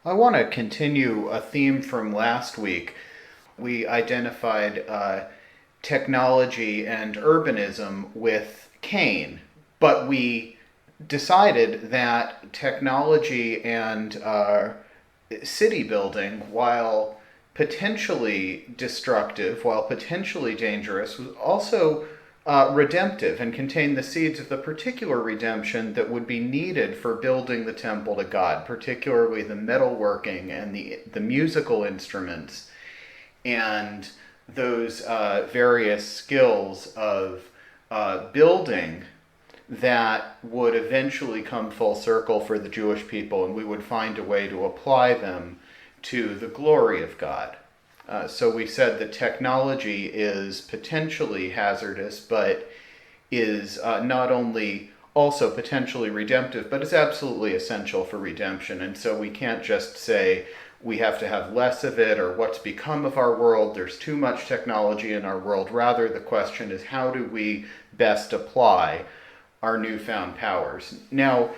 I want to continue a theme from last week. We identified technology and urbanism with Cain, but we decided that technology and city building, while potentially destructive, while potentially dangerous, was also redemptive and contained the seeds of the particular redemption that would be needed for building the temple to God, particularly the metalworking and the musical instruments and those various skills of building that would eventually come full circle for the Jewish people, and we would find a way to apply them to the glory of God. So we said that technology is potentially hazardous, but is not only also potentially redemptive, but is absolutely essential for redemption. And so we can't just say we have to have less of it or what's become of our world. There's too much technology in our world. Rather, the question is how do we best apply our newfound powers? Now,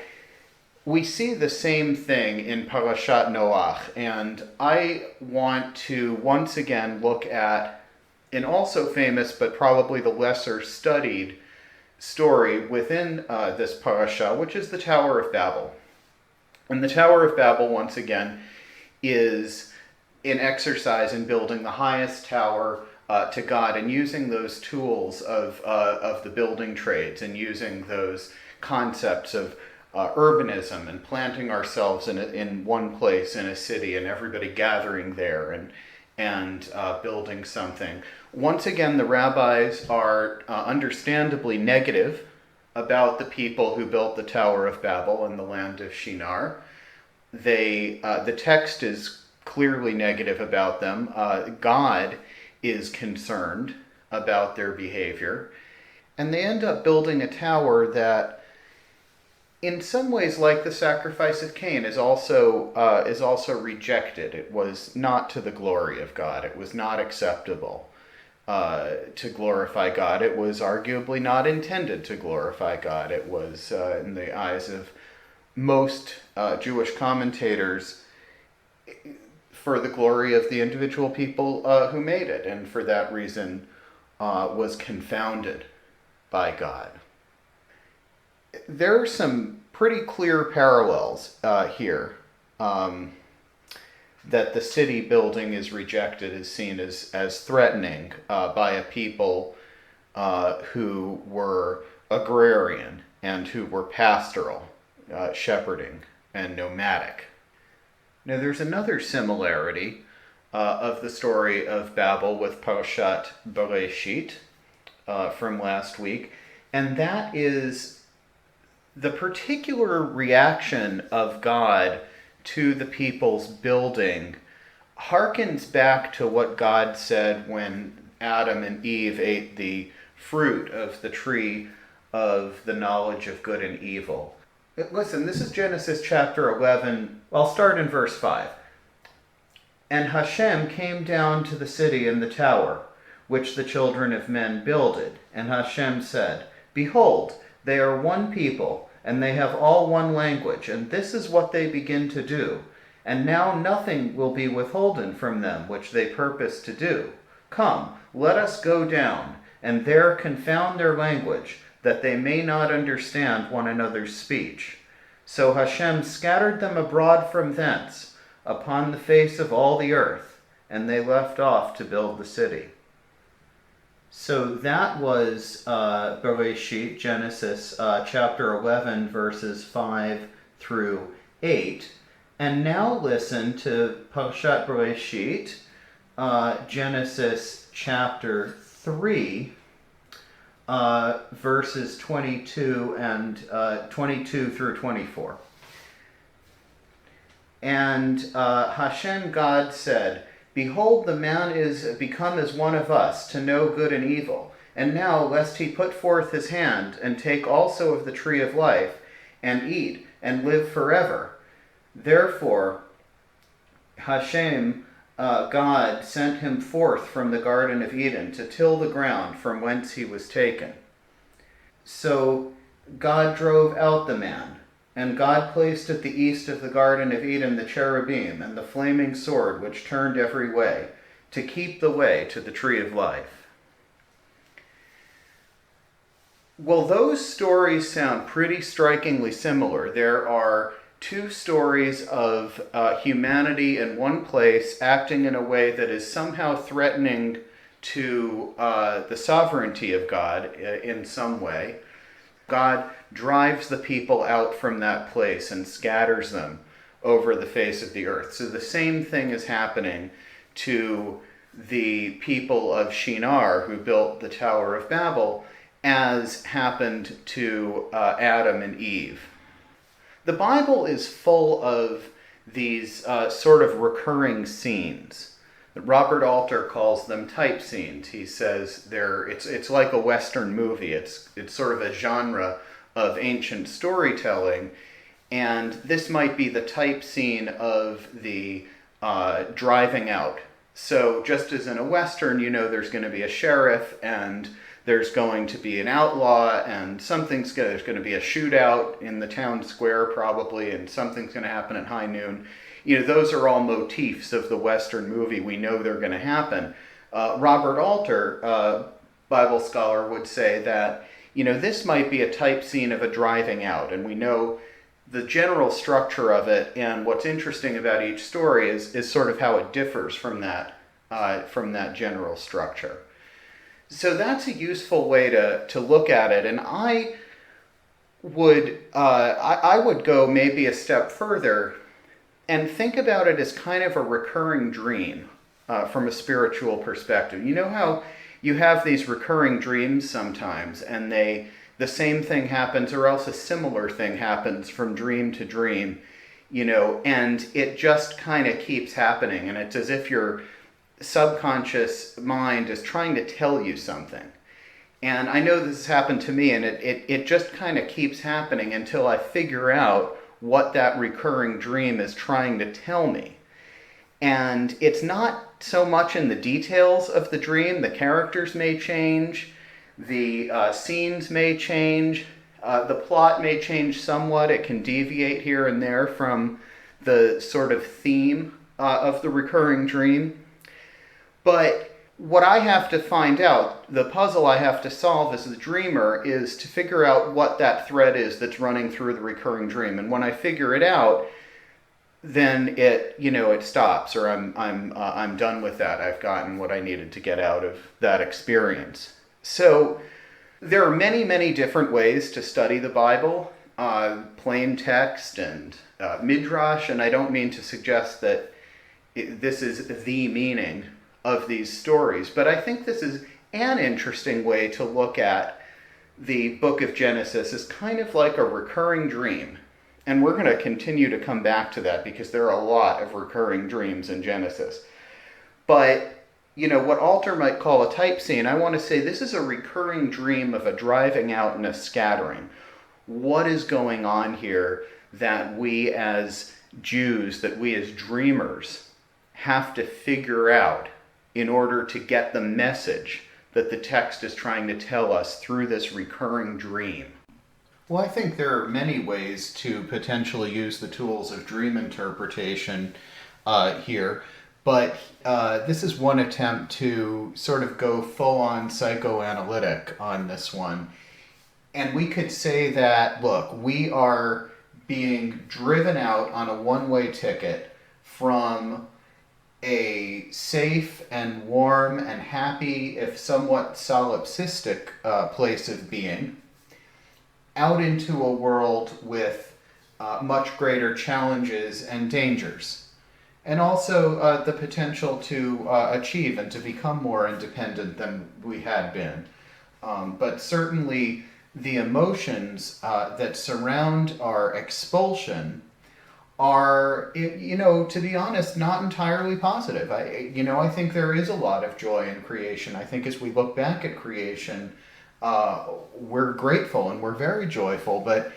we see the same thing in Parashat Noach, and I want to once again look at an also famous but probably the lesser studied story within this parasha, which is the Tower of Babel. And the Tower of Babel, once again, is an exercise in building the highest tower to God and using those tools of the building trades and using those concepts of urbanism and planting ourselves in one place in a city and everybody gathering there and building something. Once again, the rabbis are understandably negative about the people who built the Tower of Babel in the land of Shinar. The text is clearly negative about them. God is concerned about their behavior, and they end up building a tower that, in some ways, like the sacrifice of Cain, is also rejected. It was not to the glory of God. It was not acceptable to glorify God. It was arguably not intended to glorify God. It was, in the eyes of most Jewish commentators, for the glory of the individual people who made it, and for that reason was confounded by God. There are some pretty clear parallels here. That the city building is rejected, is seen as threatening by a people who were agrarian and who were pastoral, shepherding and nomadic. Now there's another similarity of the story of Babel with Parashat Bereshit from last week, and that is the particular reaction of God to the people's building harkens back to what God said when Adam and Eve ate the fruit of the tree of the knowledge of good and evil. Listen, this is Genesis chapter 11. I'll start in verse 5. And Hashem came down to the city and the tower, which the children of men builded. And Hashem said, Behold, they are one people, and they have all one language, and this is what they begin to do. And now nothing will be withholden from them which they purpose to do. Come, let us go down, and there confound their language, that they may not understand one another's speech. So Hashem scattered them abroad from thence, upon the face of all the earth, and they left off to build the city. So that was Bereshit, Genesis chapter 11, verses 5 through 8. And now listen to Parashat Bereshit, Genesis chapter 3, verses 22 and 22 through 24. And Hashem God said, Behold, the man is become as one of us, to know good and evil. And now, lest he put forth his hand, and take also of the tree of life, and eat, and live forever. Therefore, Hashem, God, sent him forth from the Garden of Eden to till the ground from whence he was taken. So God drove out the man, And God placed at the east of the Garden of Eden the cherubim and the flaming sword which turned every way, to keep the way to the tree of life. Well, those stories sound pretty strikingly similar. There are two stories of humanity in one place acting in a way that is somehow threatening to the sovereignty of God in some way. God drives the people out from that place and scatters them over the face of the earth. So the same thing is happening to the people of Shinar who built the Tower of Babel, as happened to Adam and Eve. The Bible is full of these sort of recurring scenes. Robert Alter calls them type scenes. He says it's like a Western movie. It's sort of a genre of ancient storytelling, and this might be the type scene of the driving out. So just as in a Western, there's going to be a sheriff, and there's going to be an outlaw, and there's going to be a shootout in the town square probably, and something's going to happen at high noon. Those are all motifs of the Western movie. We know they're going to happen. Robert Alter, Bible scholar, would say that, this might be a type scene of a driving out, and we know the general structure of it, and what's interesting about each story is sort of how it differs from that general structure. So that's a useful way to look at it, and I would go maybe a step further and think about it as kind of a recurring dream from a spiritual perspective. You know how you have these recurring dreams sometimes, and the same thing happens, or else a similar thing happens from dream to dream, and it just kind of keeps happening, and it's as if your subconscious mind is trying to tell you something. And I know this has happened to me, and it just kind of keeps happening until I figure out what that recurring dream is trying to tell me. And it's not so much in the details of the dream. The characters may change, the scenes may change, the plot may change somewhat. It can deviate here and there from the sort of theme of the recurring dream. But what I have to find out, the puzzle I have to solve as the dreamer, is to figure out what that thread is that's running through the recurring dream. And when I figure it out, then it stops, or I'm done with that. I've gotten what I needed to get out of that experience. So there are many, many different ways to study the Bible, plain text and midrash, and I don't mean to suggest that this is the meaning of these stories, but I think this is an interesting way to look at the book of Genesis as kind of like a recurring dream. And we're going to continue to come back to that because there are a lot of recurring dreams in Genesis. But, what Alter might call a type scene, I want to say this is a recurring dream of a driving out and a scattering. What is going on here that we as Jews, that we as dreamers have to figure out in order to get the message that the text is trying to tell us through this recurring dream? Well, I think there are many ways to potentially use the tools of dream interpretation here, but this is one attempt to sort of go full-on psychoanalytic on this one. And we could say that, look, we are being driven out on a one-way ticket from a safe and warm and happy, if somewhat solipsistic place of being, out into a world with much greater challenges and dangers, and also the potential to achieve and to become more independent than we had been. But certainly the emotions that surround our expulsion are, to be honest, not entirely positive. I think there is a lot of joy in creation. I think as we look back at creation, we're grateful and we're very joyful, but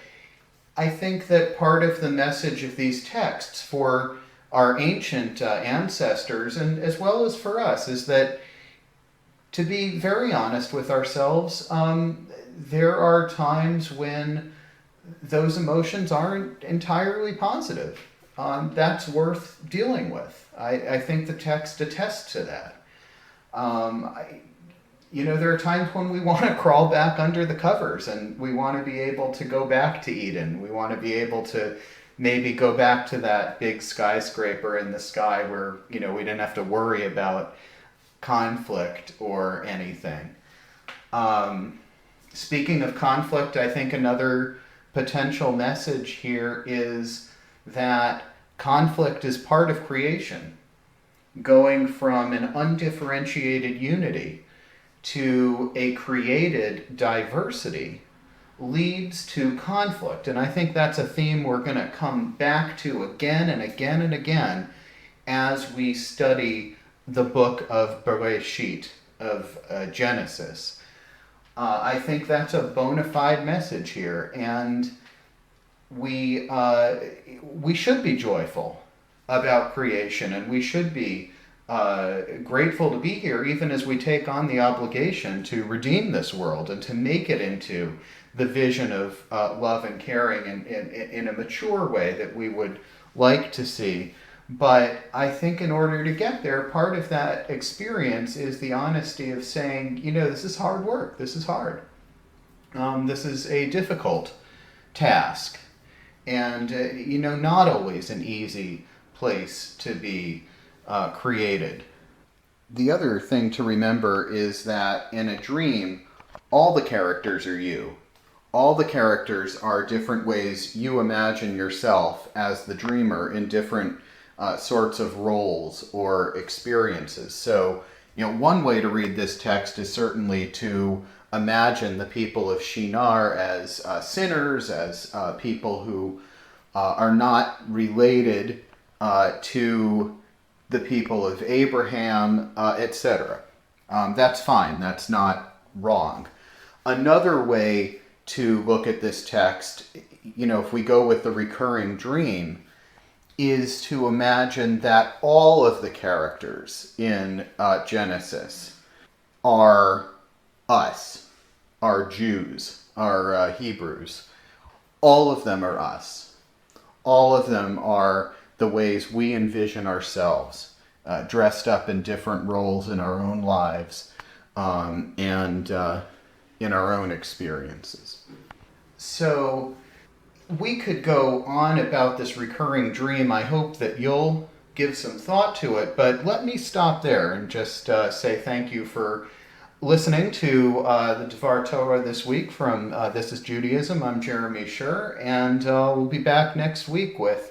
I think that part of the message of these texts for our ancient ancestors, and as well as for us, is that to be very honest with ourselves, there are times when those emotions aren't entirely positive. That's worth dealing with. I think the text attests to that. There are times when we want to crawl back under the covers and we want to be able to go back to Eden. We want to be able to maybe go back to that big skyscraper in the sky where, we didn't have to worry about conflict or anything. Speaking of conflict, I think another potential message here is that conflict is part of creation. Going from an undifferentiated unity to a created diversity leads to conflict. And I think that's a theme we're going to come back to again and again and again as we study the book of Bereshit, of Genesis. I think that's a bona fide message here, and we should be joyful about creation, and we should be grateful to be here, even as we take on the obligation to redeem this world and to make it into the vision of love and caring in a mature way that we would like to see. But I think in order to get there, part of that experience is the honesty of saying, this is hard work. This is hard. This is a difficult task. And, not always an easy place to be created. The other thing to remember is that in a dream, all the characters are you. All the characters are different ways you imagine yourself as the dreamer in different sorts of roles or experiences. So, one way to read this text is certainly to imagine the people of Shinar as sinners, as people who are not related to the people of Abraham, etc. That's fine. That's not wrong. Another way to look at this text, if we go with the recurring dream, is to imagine that all of the characters in Genesis are us, are Jews, are Hebrews. All of them are us. All of them are the ways we envision ourselves, dressed up in different roles in our own lives and in our own experiences. So we could go on about this recurring dream. I hope that you'll give some thought to it, but let me stop there and just say thank you for listening to the Devar Torah this week from This is Judaism. I'm Jeremy Sher, and we'll be back next week with